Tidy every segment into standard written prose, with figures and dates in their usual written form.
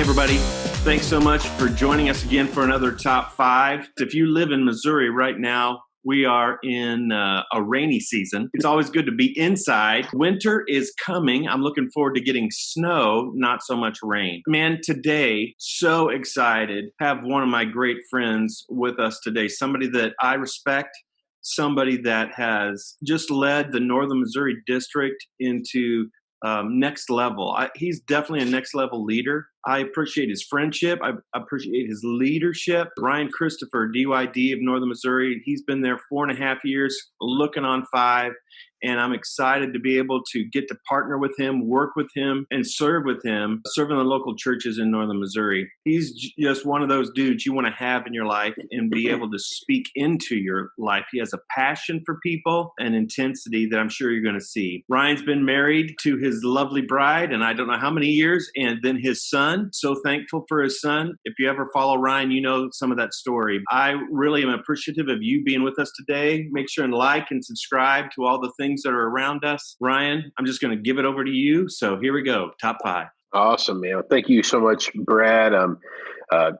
everybody. Thanks so much for joining us again for another Top 5. If you live in Missouri right now, we are in a rainy season. It's always good to be inside. Winter is coming. I'm looking forward to getting snow, not so much rain. Man, today, so excited. Have one of my great friends with us today, somebody that I respect, somebody that has just led the Northern Missouri District into next level. He's definitely a next level leader. I appreciate his friendship. I appreciate his leadership. Ryan Christopher, DYD of Northern Missouri. He's been there 4.5 years, looking on 5. And I'm excited to be able to get to partner with him, work with him, and serve with him, serving the local churches in Northern Missouri. He's just one of those dudes you want to have in your life and be able to speak into your life. He has a passion for people and intensity that I'm sure you're going to see. Ryan's been married to his lovely bride, and I don't know how many years, and then his son. So thankful for his son. If you ever follow Ryan, you know some of that story. I really am appreciative of you being with us today. Make sure and like and subscribe to all the things that are around us. Ryan, I'm just going to give it over to you. So here we go. Top 5. Awesome, man. Thank you so much, Brad. I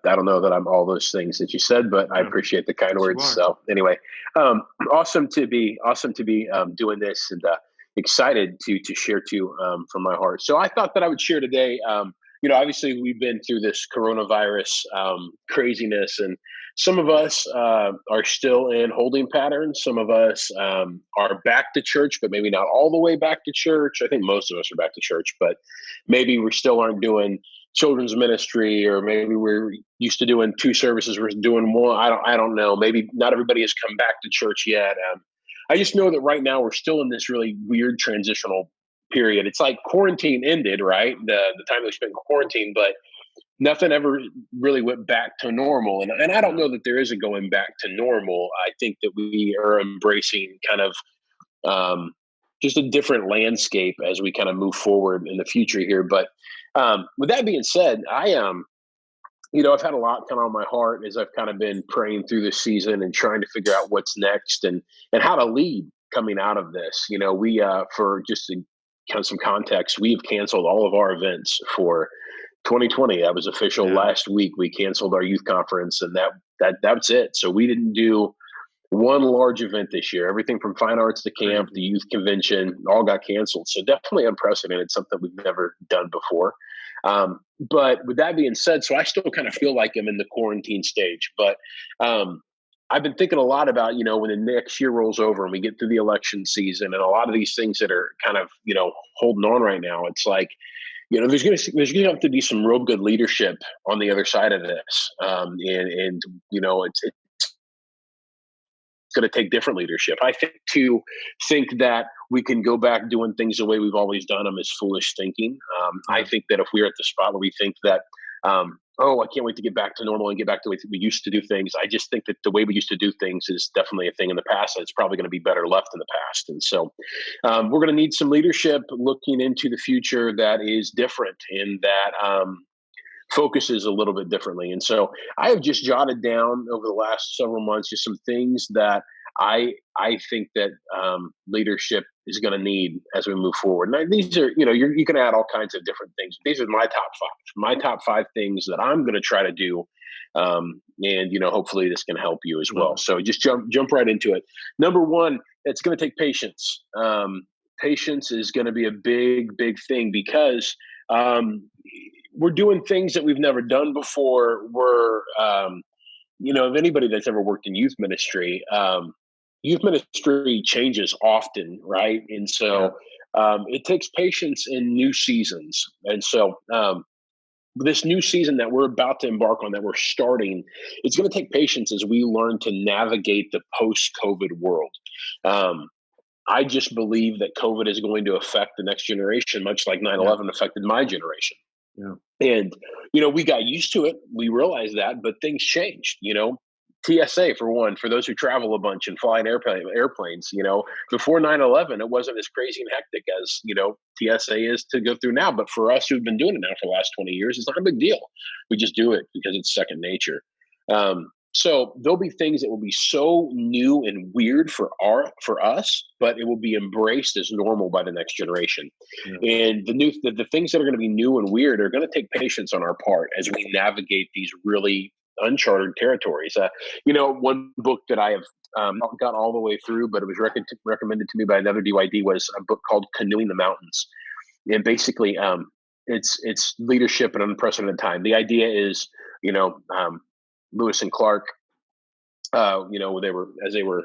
don't know that I'm all those things that you said, but I appreciate the kind words. So anyway, awesome to be doing this, and excited to share to you from my heart. So I thought that I would share today. Obviously we've been through this coronavirus craziness, and some of us are still in holding patterns. Some of us are back to church, but maybe not all the way back to church. I think most of us are back to church, but maybe we still aren't doing children's ministry, or maybe we're used to doing 2 services. We're doing 1. I don't know. Maybe not everybody has come back to church yet. I just know that right now we're still in this really weird transitional period. It's like quarantine ended, right? The time that we spent in quarantine, but nothing ever really went back to normal. And I don't know that there is a going back to normal. I think that we are embracing kind of just a different landscape as we kind of move forward in the future here. But with that being said, I've had a lot kind of on my heart as I've kind of been praying through this season and trying to figure out what's next and how to lead coming out of this. We for just to kind of some context, we've canceled all of our events for 2020. That was official last week. We canceled our youth conference, and that's it. So we didn't do one large event this year. Everything from fine arts to camp, the youth convention, all got canceled. So definitely unprecedented, something we've never done before. But with that being said, so I still kind of feel like I'm in the quarantine stage, but I've been thinking a lot about, when the next year rolls over and we get through the election season and a lot of these things that are kind of, holding on right now, it's like, there's going to have to be some real good leadership on the other side of this. It's going to take different leadership. I think that we can go back doing things the way we've always done them is foolish thinking. I think that if we're at the spot where we think that, I can't wait to get back to normal and get back to the way we used to do things. I just think that the way we used to do things is definitely a thing in the past. And it's probably going to be better left in the past. And so we're going to need some leadership looking into the future that is different and that focuses a little bit differently. And so I have just jotted down over the last several months just some things that I think that leadership is going to need as we move forward. And these are, you can add all kinds of different things. These are my top 5 things that I'm going to try to do. And hopefully this can help you as well. So just jump right into it. Number 1, it's going to take patience. Patience is going to be a big, big thing because we're doing things that we've never done before. If anybody that's ever worked in youth ministry changes often, right? And so it takes patience in new seasons. And so this new season that we're about to embark on, that we're starting, it's going to take patience as we learn to navigate the post-COVID world. I just believe that COVID is going to affect the next generation, much like 9/11 affected my generation. Yeah. And, we got used to it. We realized that, but things changed, TSA, for one, for those who travel a bunch and fly in airplanes, before 9/11, it wasn't as crazy and hectic as, TSA is to go through now. But for us who've been doing it now for the last 20 years, it's not a big deal. We just do it because it's second nature. So there'll be things that will be so new and weird for us, but it will be embraced as normal by the next generation. Yeah. And the things that are going to be new and weird are going to take patience on our part as we navigate these really uncharted territories. One book that I have got all the way through, but it was recommended to me by another DYD, was a book called Canoeing the Mountains. And basically, it's leadership in an unprecedented time. The idea is, Lewis and Clark, they were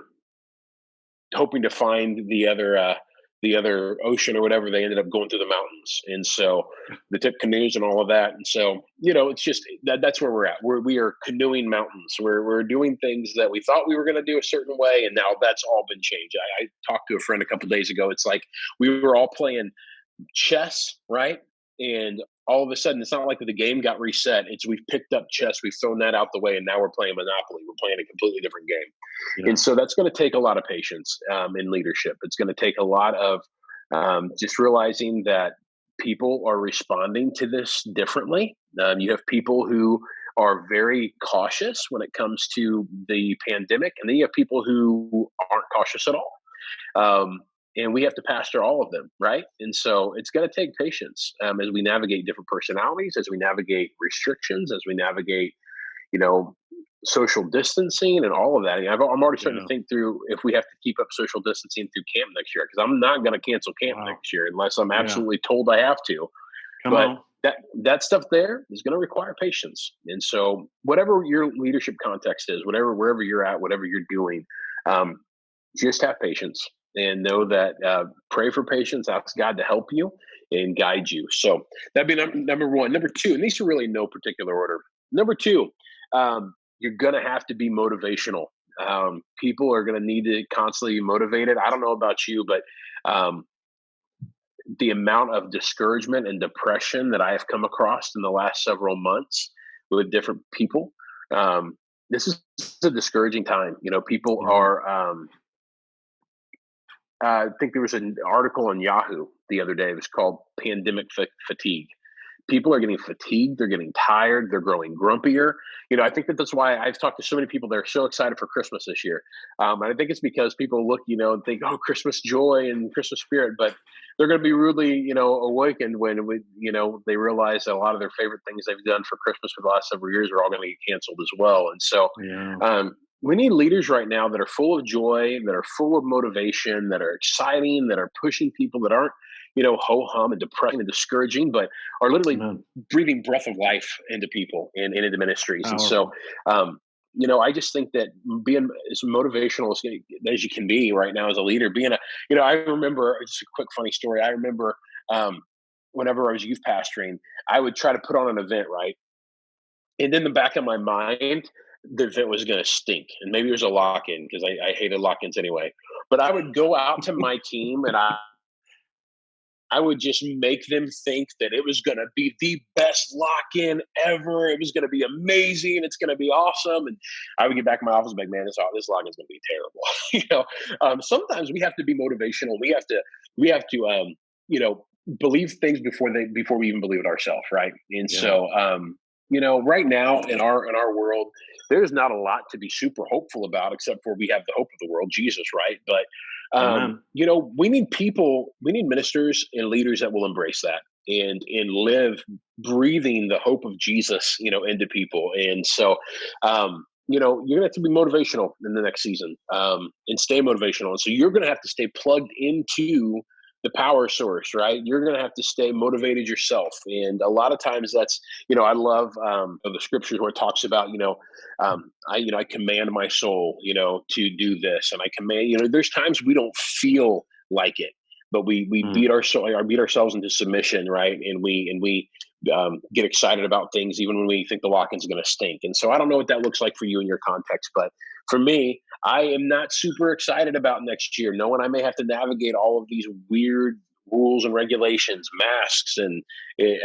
hoping to find the other ocean or whatever, they ended up going through the mountains. And so they took canoes and all of that. And so, it's just that's where we're at. We are canoeing mountains. We're doing things that we thought we were going to do a certain way. And now that's all been changed. I talked to a friend a couple of days ago. It's like we were all playing chess, right? And all of a sudden, it's not like the game got reset. It's we've picked up chess, we've thrown that out the way, and now we're playing Monopoly. We're playing a completely different game. Yeah. And so that's going to take a lot of patience in leadership. It's going to take a lot of just realizing that people are responding to this differently. You have people who are very cautious when it comes to the pandemic, and then you have people who aren't cautious at all. And we have to pastor all of them, right? And so it's going to take patience as we navigate different personalities, as we navigate restrictions, as we navigate, social distancing and all of that. I'm already starting to think through if we have to keep up social distancing through camp next year, because I'm not going to cancel camp next year unless I'm absolutely told I have to. That stuff there is going to require patience. And so whatever your leadership context is, wherever you're at, whatever you're doing, just have patience. And know that pray for patience, ask God to help you and guide you. So that'd be number one. Number two, and these are really in no particular order. Number two, you're going to have to be motivational. People are going to need to constantly be motivated. I don't know about you, but the amount of discouragement and depression that I have come across in the last several months with different people, this is a discouraging time. People are... I think there was an article on Yahoo the other day. It was called Pandemic Fatigue. People are getting fatigued. They're getting tired. They're growing grumpier. I think that's why I've talked to so many people that are so excited for Christmas this year. And I think it's because people look, and think, oh, Christmas joy and Christmas spirit, but they're going to be really, awakened when they realize that a lot of their favorite things they've done for Christmas for the last several years are all going to get canceled as well. And so, we need leaders right now that are full of joy, that are full of motivation, that are exciting, that are pushing people, that aren't, ho-hum and depressing and discouraging, but are literally breathing breath of life into people and into ministries. Powerful. And so, I just think that being as motivational as you can be right now as a leader, I remember, just a quick funny story. I remember whenever I was youth pastoring, I would try to put on an event, right? And in the back of my mind, the event was going to stink, and maybe there's a lock-in because I hated lock-ins anyway. But I would go out to my team and I would just make them think that it was going to be the best lock-in ever. It was going to be amazing. It's going to be awesome. And I would get back in my office and be like, man, this lock-in is going to be terrible. Sometimes we have to be motivational. We have to believe things before we even believe it ourselves, right? And so right now in our world, there's not a lot to be super hopeful about, except for we have the hope of the world, Jesus, right? But we need ministers and leaders that will embrace that and live breathing the hope of Jesus, into people. And so, you're going to have to be motivational in the next season and stay motivational. And so you're going to have to stay plugged into the power source, right? You're going to have to stay motivated yourself. And a lot of times that's, I love the scriptures where it talks about, I command my soul, to do this. And I command, there's times we don't feel like it, but we beat ourselves into submission, right? And we get excited about things even when we think the lock-in's going to stink. And so I don't know what that looks like for you in your context, but for me, I am not super excited about next year, knowing I may have to navigate all of these weird rules and regulations, masks and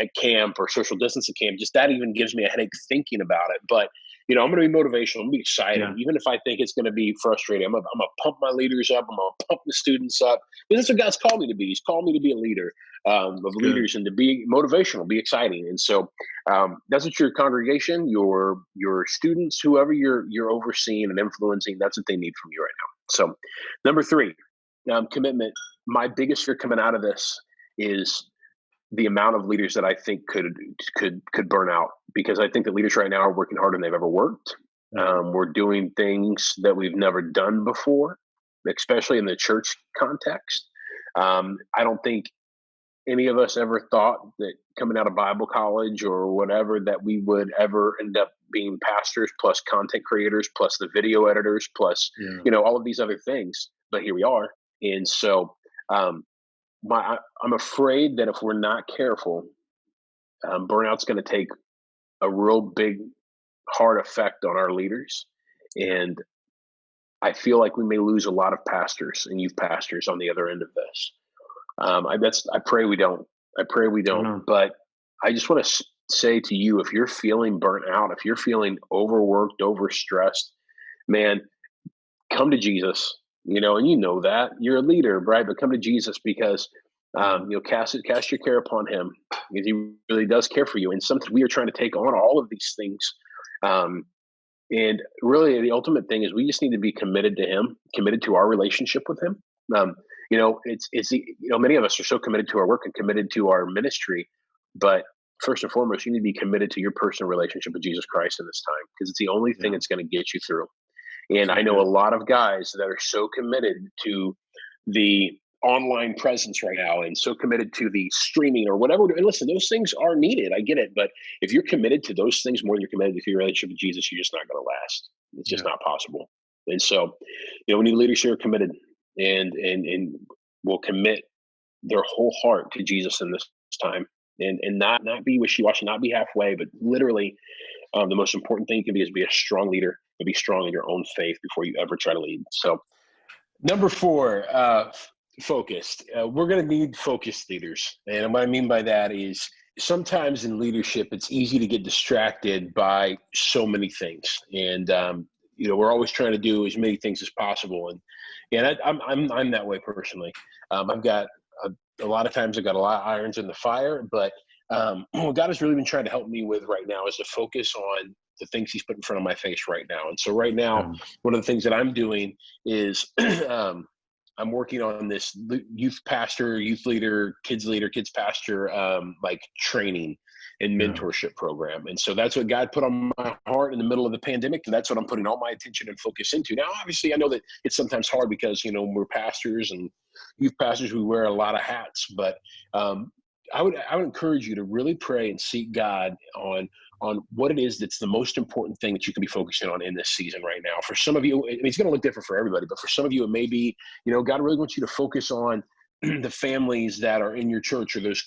at camp or social distance at camp. Just that even gives me a headache thinking about it. But I'm going to be motivational. I'm going to be excited, even if I think it's going to be frustrating. I'm going to pump my leaders up. I'm going to pump the students up. Because that's what God's called me to be. He's called me to be a leader of leaders and to be motivational, be exciting. And so that's what your congregation, your students, whoever you're overseeing and influencing, that's what they need from you right now. So number 3, commitment. My biggest fear coming out of this is the amount of leaders that I think could burn out, because I think that leaders right now are working harder than they've ever worked. We're doing things that we've never done before, especially in the church context. I don't think any of us ever thought that coming out of Bible college or whatever that we would ever end up being pastors plus content creators plus the video editors plus all of these other things. But here we are, and so I'm afraid that if we're not careful, burnout's going to take a real big, hard effect on our leaders. And I feel like we may lose a lot of pastors and youth pastors on the other end of this. I pray we don't. But I just want to say to you, if you're feeling burnt out, if you're feeling overworked, overstressed, man, come to Jesus. And that you're a leader, right? But come to Jesus because cast your care upon him, because he really does care for you. And sometimes we are trying to take on all of these things. And really the ultimate thing is we just need to be committed to him, committed to our relationship with him. Many of us are so committed to our work and committed to our ministry, but first and foremost, you need to be committed to your personal relationship with Jesus Christ in this time, because it's the only thing that's going to get you through. And I know a lot of guys that are so committed to the online presence right now and so committed to the streaming or whatever. And listen, those things are needed. I get it. But if you're committed to those things more than you're committed to your relationship with Jesus, you're just not going to last. It's just not possible. And so, we need leaders who are committed and will commit their whole heart to Jesus in this time and not be wishy-washy, not be halfway, but literally the most important thing you can be is be a strong leader and be strong in your own faith before you ever try to lead. So number 4, focused. We're going to need focused leaders. And what I mean by that is sometimes in leadership, it's easy to get distracted by so many things. And, we're always trying to do as many things as possible. And I'm that way personally. I've got a lot of times I've got a lot of irons in the fire, but what God has really been trying to help me with right now is to focus on the things he's put in front of my face right now. And so right now, one of the things that I'm doing is I'm working on this youth pastor, youth leader, kids pastor, like training and mentorship program. And so that's what God put on my heart in the middle of the pandemic. And that's what I'm putting all my attention and focus into. Now, obviously, I know that it's sometimes hard because, we're pastors and youth pastors, we wear a lot of hats, but I would encourage you to really pray and seek God on what it is that's the most important thing that you can be focusing on in this season right now. For some of you, it's going to look different for everybody, but for some of you, it may be, God really wants you to focus on the families that are in your church or those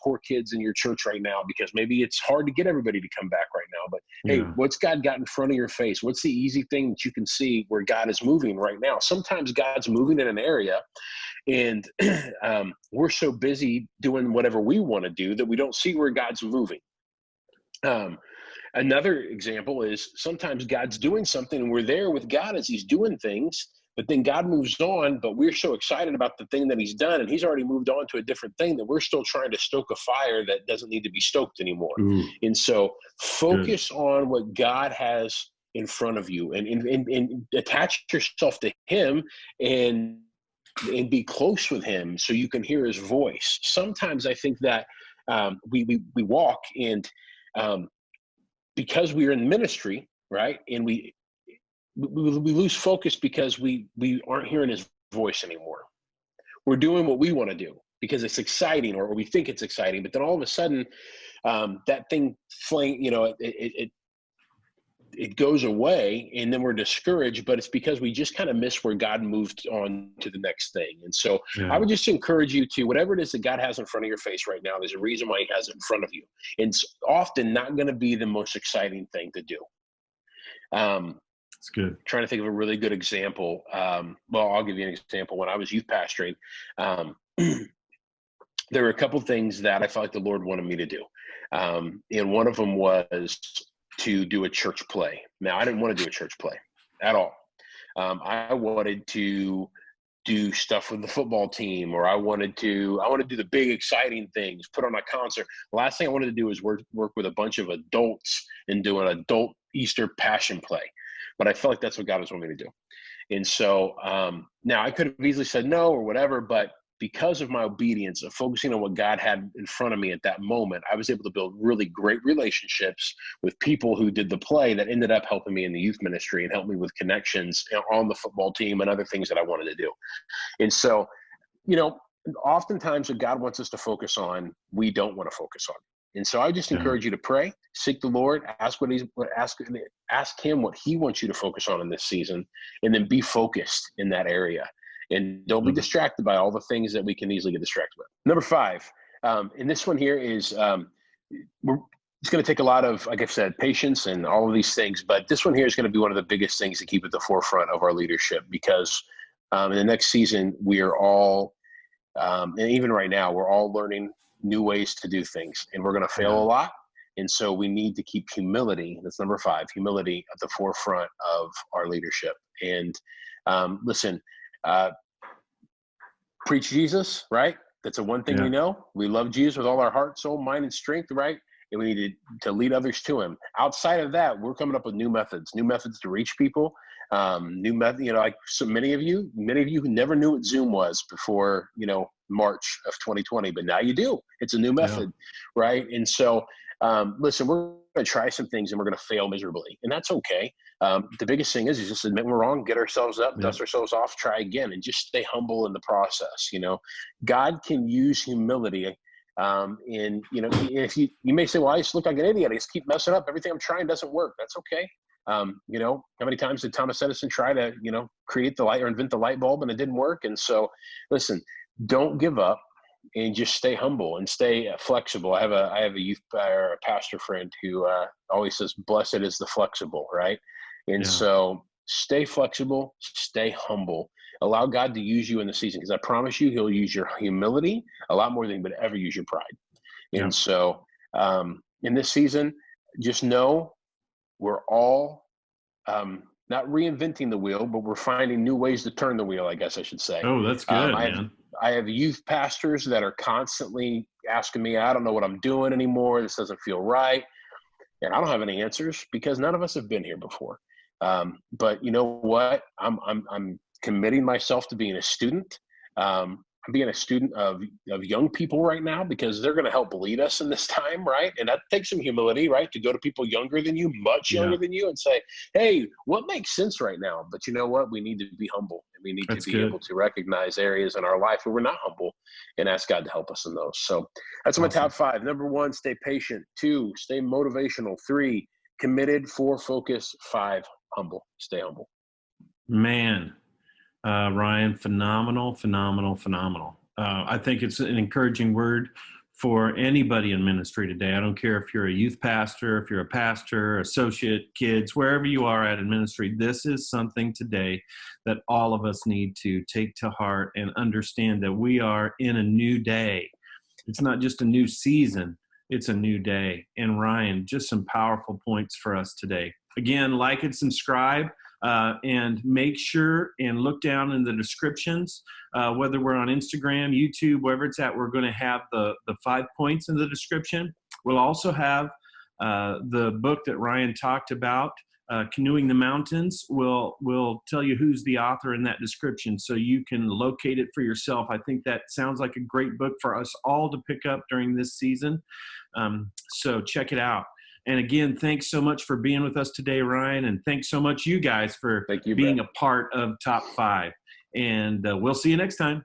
core kids in your church right now, because maybe it's hard to get everybody to come back right now. But hey, what's God got in front of your face? What's the easy thing that you can see where God is moving right now? Sometimes God's moving in an area and we're so busy doing whatever we want to do that we don't see where God's moving. Another example is sometimes God's doing something and we're there with God as he's doing things, but then God moves on, but we're so excited about the thing that he's done and he's already moved on to a different thing that we're still trying to stoke a fire that doesn't need to be stoked anymore. And so focus on what God has in front of you and attach yourself to him and be close with him so you can hear his voice. Sometimes I think that we walk and because we are in ministry, right? And we lose focus because we aren't hearing his voice anymore. We're doing what we want to do because it's exciting or we think it's exciting, but then all of a sudden that thing it goes away and then we're discouraged, but it's because we just kind of miss where God moved on to the next thing. And so I would just encourage you to, whatever it is that God has in front of your face right now, there's a reason why he has it in front of you. And it's often not going to be the most exciting thing to do. It's good. Trying to think of a really good example. Well, I'll give you an example. When I was youth pastoring, there were a couple things that I felt like the Lord wanted me to do. And one of them was to do a church play. Now, I didn't want to do a church play at all. I wanted to do stuff with the football team, or I wanted to do the big exciting things, put on a concert. The last thing I wanted to do was work with a bunch of adults and do an adult Easter passion play. But I felt like that's what God was wanting me to do. And so now I could have easily said no or whatever, but because of my obedience of focusing on what God had in front of me at that moment, I was able to build really great relationships with people who did the play that ended up helping me in the youth ministry and helped me with connections on the football team and other things that I wanted to do. And so, oftentimes what God wants us to focus on, we don't want to focus on. And so I just encourage you to pray, seek the Lord, ask him what he wants you to focus on in this season, and then be focused in that area. And don't be distracted by all the things that we can easily get distracted with. Number 5, and this one here is, it's going to take a lot of, like I said, patience and all of these things. But this one here is going to be one of the biggest things to keep at the forefront of our leadership, because in the next season, we are all, and even right now, we're all learning new ways to do things, and we're going to fail a lot. And so we need to keep humility. That's number 5, humility at the forefront of our leadership. And listen, preach Jesus, right? That's the one thing we know. We love Jesus with all our heart, soul, mind, and strength, right? And we need to lead others to him. Outside of that, we're coming up with new methods to reach people. New method, like so many of you who never knew what Zoom was before, March of 2020, but now you do. It's a new method, right? And so, listen, we're going to try some things and we're going to fail miserably, and that's okay. The biggest thing is just admit we're wrong, get ourselves up, dust ourselves off, try again, and just stay humble in the process. God can use humility. If you may say, well, I just look like an idiot. I just keep messing up. Everything I'm trying doesn't work. That's okay. How many times did Thomas Edison try to, create the light or invent the light bulb and it didn't work? And so, listen, don't give up and just stay humble and stay flexible. I have a youth or a pastor friend who always says, "Blessed is the flexible," right? And so, stay flexible, stay humble. Allow God to use you in the season, because I promise you, he'll use your humility a lot more than he would ever use your pride. And so, in this season, just know we're all not reinventing the wheel, but we're finding new ways to turn the wheel, I guess I should say. Oh, that's good, man. I have youth pastors that are constantly asking me, I don't know what I'm doing anymore. This doesn't feel right. And I don't have any answers, because none of us have been here before. But you know what? I'm committing myself to being a student. I'm being a student of young people right now, because they're going to help lead us in this time, right? And that takes some humility, right? To go to people younger than you, much younger than you, and say, hey, what makes sense right now? But you know what? We need to be humble, and we need to be able to recognize areas in our life where we're not humble and ask God to help us in those. So that's my top 5. Number 1, stay patient. 2, stay motivational. 3, committed. 4, focus. 5, humble. Stay humble. Man. Ryan, phenomenal. I think it's an encouraging word for anybody in ministry today. I don't care if you're a youth pastor, if you're a pastor, associate, kids, wherever you are at in ministry. This is something today that all of us need to take to heart and understand that we are in a new day. It's not just a new season, it's a new day. And Ryan, just some powerful points for us today. Again, like and subscribe. And make sure and look down in the descriptions, whether we're on Instagram, YouTube, wherever it's at, we're going to have the 5 points in the description. We'll also have the book that Ryan talked about, Canoeing the Mountains. We'll tell you who's the author in that description, so you can locate it for yourself. I think that sounds like a great book for us all to pick up during this season. So check it out. And again, thanks so much for being with us today, Ryan. And thanks so much, you guys, for being a part of Top 5. And we'll see you next time.